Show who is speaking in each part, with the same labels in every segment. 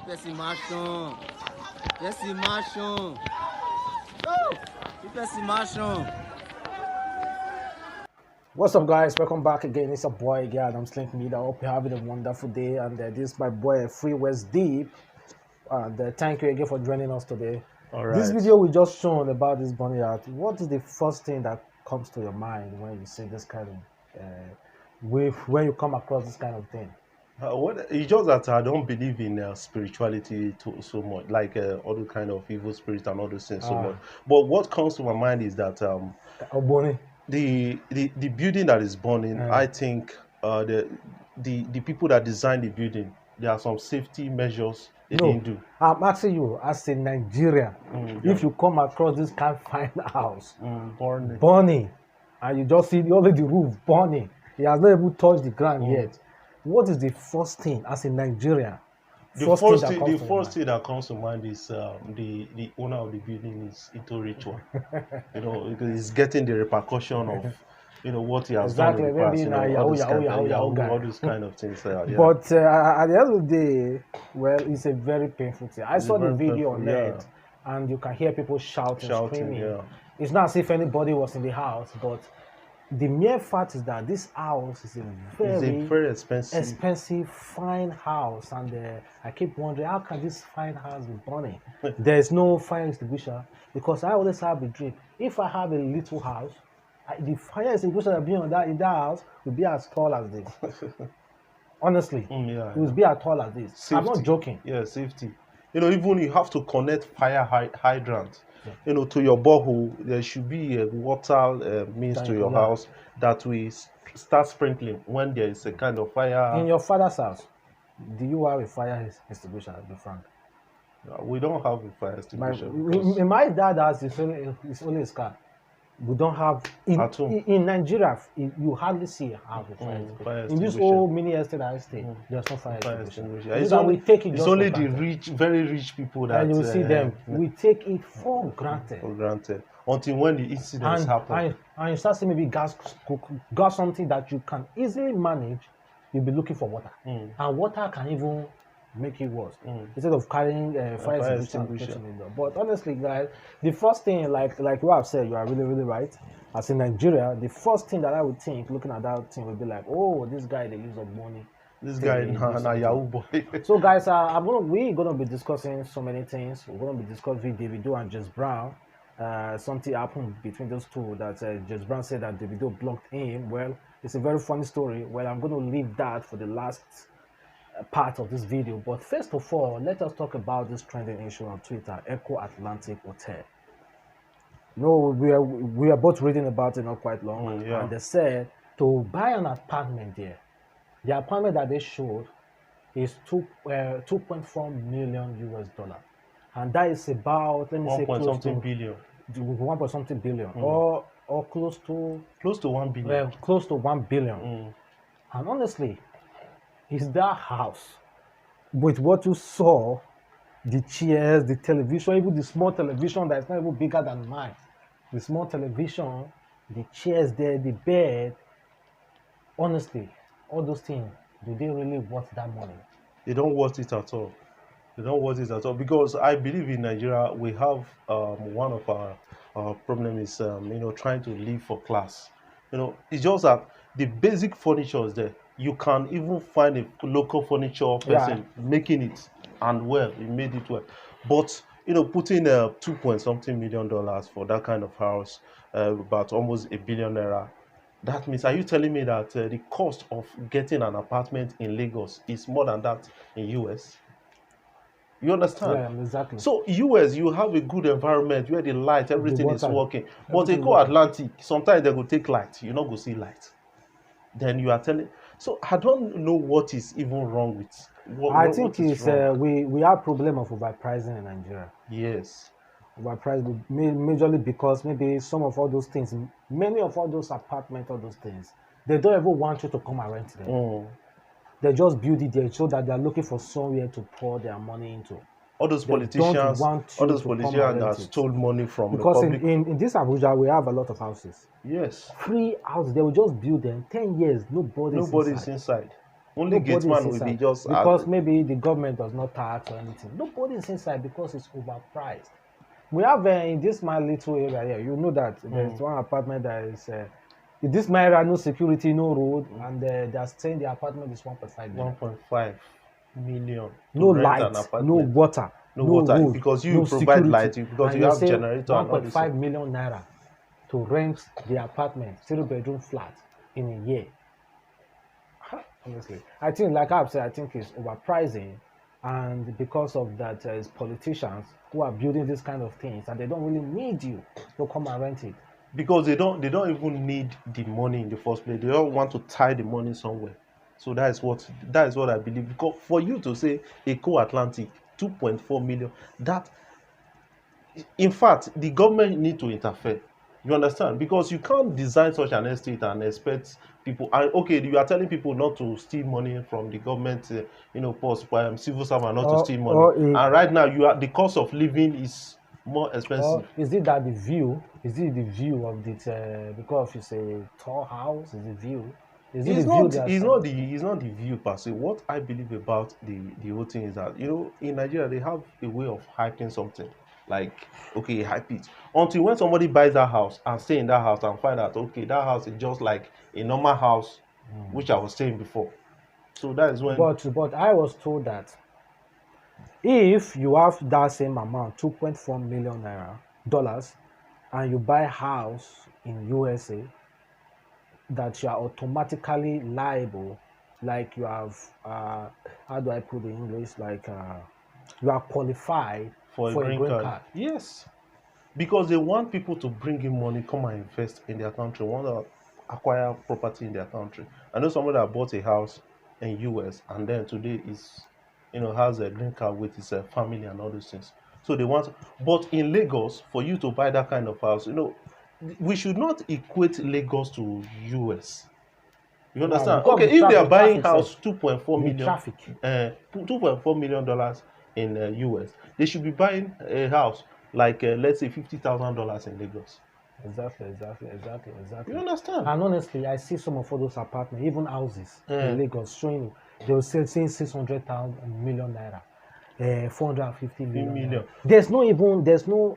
Speaker 1: Esse machão. Esse machão. Esse machão.
Speaker 2: What's up, guys? Welcome back again. It's your boy again, Adamslink. I hope you're having a wonderful day. And this is my boy Free West Deep. And thank you again for joining us today.
Speaker 3: All right.
Speaker 2: This video we just shown about this bunny art. What is the first thing that comes to your mind when you see this kind of when you come across this kind of thing?
Speaker 3: It's just that I don't believe in spirituality so much, like all the kind of evil spirits and all those things so much. But what comes to my mind is that
Speaker 2: Bunny.
Speaker 3: the building that is burning, I think the people that designed the building, there are some safety measures they didn't do.
Speaker 2: I'm asking you, as a Nigerian, if you come across this kind of fine house burning, and you just see only the roof burning, it has not even touched the ground yet. What is the first thing as a Nigerian?
Speaker 3: The first thing that comes to mind is the owner of the building is into ritual. Because he's getting the repercussion of what he has done in the past. All those kind of things.
Speaker 2: But at the end of the day, well, it's a very painful thing. I saw the video on net, and you can hear people shouting, screaming. Yeah. It's not as if anybody was in the house, but the mere fact is that this house is a very expensive, fine house, and I keep wondering, how can this fine house be burning? There's no fire extinguisher, because I always have a dream. If I have a little house, the fire extinguisher that be in that house will be as tall as this. Honestly, it will be as tall as this. Safety. I'm not joking.
Speaker 3: Yeah, safety. Even you have to connect fire hydrant. To your borehole, there should be a water means to your house that we start sprinkling when there is a kind of fire.
Speaker 2: In your father's house, do you have a fire extinguisher, to be frank?
Speaker 3: We don't have a fire extinguisher.
Speaker 2: In my dad's house, it's only a scar. We don't have in Nigeria. You hardly see a fire extinguisher. In this old mini estate I stay, there's no fire extinguisher. It's
Speaker 3: only the rich, very rich people that
Speaker 2: and you see them. We take it for granted.
Speaker 3: Until when the incidents happen.
Speaker 2: And you start seeing maybe gas something that you can easily manage. You'll be looking for water, and water can even make it worse instead of carrying fire extinguisher. But honestly, guys, the first thing, like you have said, you are really right. As in Nigeria, the first thing that I would think, looking at that thing, would be like, oh, this guy, they use of money.
Speaker 3: This guy, na Yahoo boy.
Speaker 2: So, guys, we're gonna be discussing so many things. We're gonna be discussing DAVIDO and Jess Brown. Something happened between those two that Jess Brown said that DAVIDO blocked him. Well, it's a very funny story. Well, I'm gonna leave that for the last part of this video, but first of all, let us talk about this trending issue on Twitter, Eko Atlantic Hotel. We are both reading about it not quite long, and they said to buy an apartment there. The apartment that they showed is 2.4 million US dollar, and that is about, let me say, close to 1.something billion, or close to 1 billion. Well, close to 1 billion, and honestly, is that house with what you saw, the chairs, the television, even the small television that is not even bigger than mine, the small television, the chairs there, the bed, honestly, all those things, do they really worth that money?
Speaker 3: They don't worth it at all. They don't worth it at all, because I believe in Nigeria we have one of our problem is trying to live for class. It's just that the basic furniture is there. You can even find a local furniture person making it, and he made it well. But putting $2.something million for that kind of house, about almost $1 billion. That means, are you telling me that the cost of getting an apartment in Lagos is more than that in US? You understand?
Speaker 2: Yeah, exactly.
Speaker 3: So US, you have a good environment where the light, everything is working. But Eko Atlantic, sometimes they go take light, you not go see light. Then you are telling. So I don't know what is even wrong with.
Speaker 2: I think it's we have problem of overpricing in Nigeria.
Speaker 3: Yes,
Speaker 2: overpriced majorly because maybe some of all those things, many of all those apartments, all those things, they don't ever want you to come and rent them. They just build it there so that they are looking for somewhere to pour their money into.
Speaker 3: All those politicians that stole money from
Speaker 2: because
Speaker 3: the public.
Speaker 2: in this Abuja, we have a lot of houses.
Speaker 3: Yes.
Speaker 2: Free houses. They will just build them. 10 years, nobody's inside.
Speaker 3: Only
Speaker 2: Nobody is
Speaker 3: gateman will be
Speaker 2: inside
Speaker 3: just
Speaker 2: because maybe the government does not tax or anything. Nobody is inside because it's overpriced. We have in this my little area here. You know that there's one apartment that is in this my area, no security, no road, and they are saying the apartment is 1.5 million.
Speaker 3: 1.5 million to
Speaker 2: No
Speaker 3: rent an
Speaker 2: light, no
Speaker 3: apartment.
Speaker 2: water,
Speaker 3: No
Speaker 2: no
Speaker 3: water
Speaker 2: road,
Speaker 3: because you
Speaker 2: no
Speaker 3: provide
Speaker 2: security,
Speaker 3: light, because
Speaker 2: and
Speaker 3: you
Speaker 2: you
Speaker 3: have
Speaker 2: say
Speaker 3: generator and all this.
Speaker 2: 1.5 million naira to rent the apartment, 3-bedroom flat in a year. Honestly, I think, like I've said, I think it's overpricing, and because of that, it's politicians who are building this kind of things, and they don't really need you to come and rent it.
Speaker 3: Because they don't even need the money in the first place. They don't want to tie the money somewhere. So that is what I believe. Because for you to say Eko Atlantic 2.4 million, that in fact the government need to interfere. You understand? Because you can't design such an estate and expect people. And okay, you are telling people not to steal money from the government, post civil servant not to steal money. And right now, the cost of living is more expensive.
Speaker 2: Or is it that the view? Is it the view of the because it's a tall house? Is the view? Is it
Speaker 3: It's
Speaker 2: the view?
Speaker 3: it's not the view per se. What I believe about the whole thing is that in Nigeria they have a way of hyping something. Like, okay, hype it until when somebody buys that house and stay in that house and find out, okay, that house is just like a normal house, which I was saying before. So that is when.
Speaker 2: But I was told that if you have that same amount, 2.4 million naira dollars, and you buy a house in USA, that you are automatically liable, like you have how do I put it in English, like you are qualified
Speaker 3: for a green card. Yes, because they want people to bring in money, come and invest in their country, want to acquire property in their country. I know somebody that bought a house in US and then today is has a green card with his family and all those things. So they want, but in Lagos, for you to buy that kind of house, we should not equate Lagos to US. You understand? Okay, if they are buying house $2.4 million in US, they should be buying a house like let's say $50,000 in Lagos.
Speaker 2: Exactly.
Speaker 3: You understand?
Speaker 2: And honestly, I see some of all those apartments, even houses in Lagos, showing they were saying 600,000 million naira. 450 million. There's no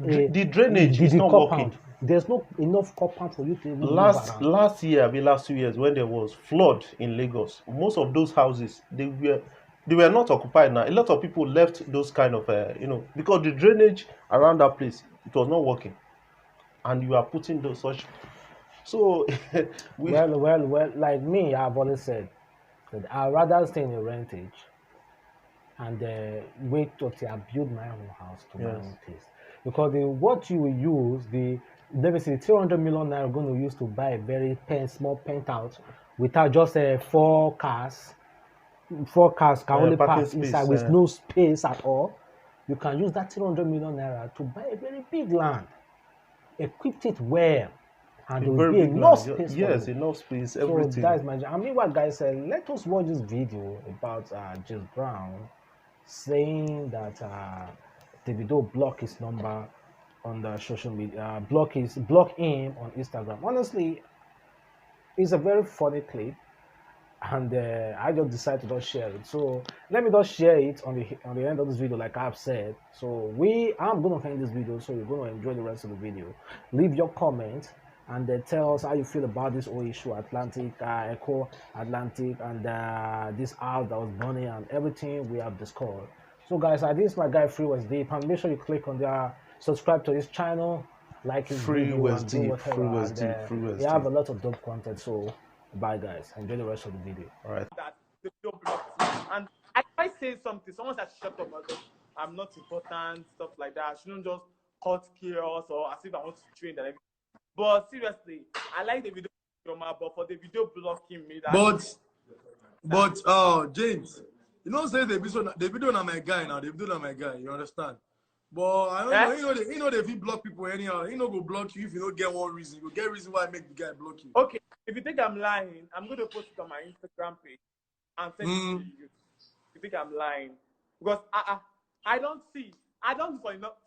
Speaker 3: the drainage is not
Speaker 2: compound.
Speaker 3: working.
Speaker 2: There's no enough compound for you to even
Speaker 3: last year, last 2 years, when there was flood in Lagos, most of those houses they were not occupied. Now a lot of people left those kind of because the drainage around that place, it was not working, and you are putting those such. So
Speaker 2: well, like me, I've always said that I'd rather stay in a rentage and wait till I build my own house to my own taste. Because what you will use, let me see, 300 million naira going to use to buy a very small penthouse without just 4 cars. 4 cars can only park inside with no space at all. You can use that 300 million naira to buy a very big land, equip it well, and there will be enough space.
Speaker 3: Yes, enough space, everything.
Speaker 2: So that's my. I mean, what guys said. Let us watch this video about James Brown saying that DAVIDO block his number on the social media, block him on Instagram. Honestly, it's a very funny clip, and I just decided to just share it. So let me just share it on the end of this video, like I've said. So I'm gonna end this video, so you're gonna enjoy the rest of the video. Leave your comment and tell us how you feel about this whole issue, Eko Atlantic, and this house that was burning and everything we have discussed. So guys, this is my guy Free West Deep, and make sure you click on there, subscribe to his channel, like his video, and do whatever. We have a lot of dope content. So bye guys, enjoy the rest of the video.
Speaker 3: All right.
Speaker 4: That they don't block me. And I say something, someone said shut up, I'm not important, stuff like that. I shouldn't just cause chaos or as if I want to train and everything. But seriously, I like the video, but for the video blocking me,
Speaker 5: James, you know, say the video na my guy now. The video na my guy. You understand? But I don't know. You know, if you block people anyhow, he no go block you if you don't get one reason. You get reason why I make the guy block you.
Speaker 4: Okay, if you think I'm lying, I'm going to post it on my Instagram page and send it to you. If you think I'm lying, because I don't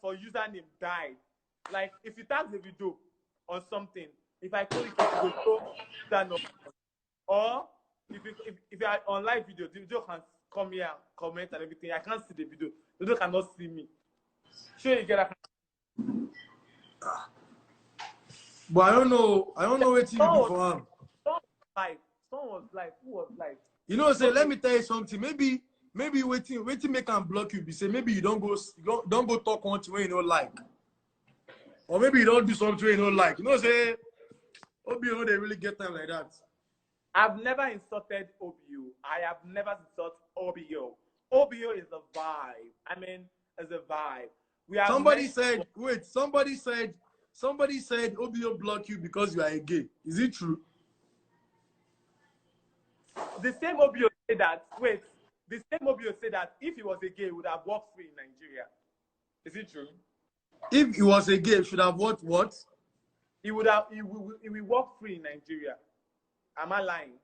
Speaker 4: for username die. Like if you tag the video on something, if I click it, it will show that number. Or if you are on live video, the video can come here and comment and everything. I can't see the video. The video cannot see me. Sure, you get that.
Speaker 5: But I don't know what you do for him.
Speaker 4: Someone was like, who was like?
Speaker 5: You know, say, let me tell you something. Maybe waiting make him block you. Be say maybe you don't go talk on to where you don't like, or maybe you don't do something you don't like. You know, say OBO they really get time like that.
Speaker 4: I've never insulted OBO. I have never insulted OBO. OBO is a vibe. I mean, it's a vibe. Somebody said OBO block you because you are a gay. Is it true? The same OBO said that. Wait, the same OBO said that if he was a gay, he would have walked free in Nigeria. Is it true?
Speaker 5: If he was a gay, should have what?
Speaker 4: He would have. He will walk free in Nigeria. Am I lying?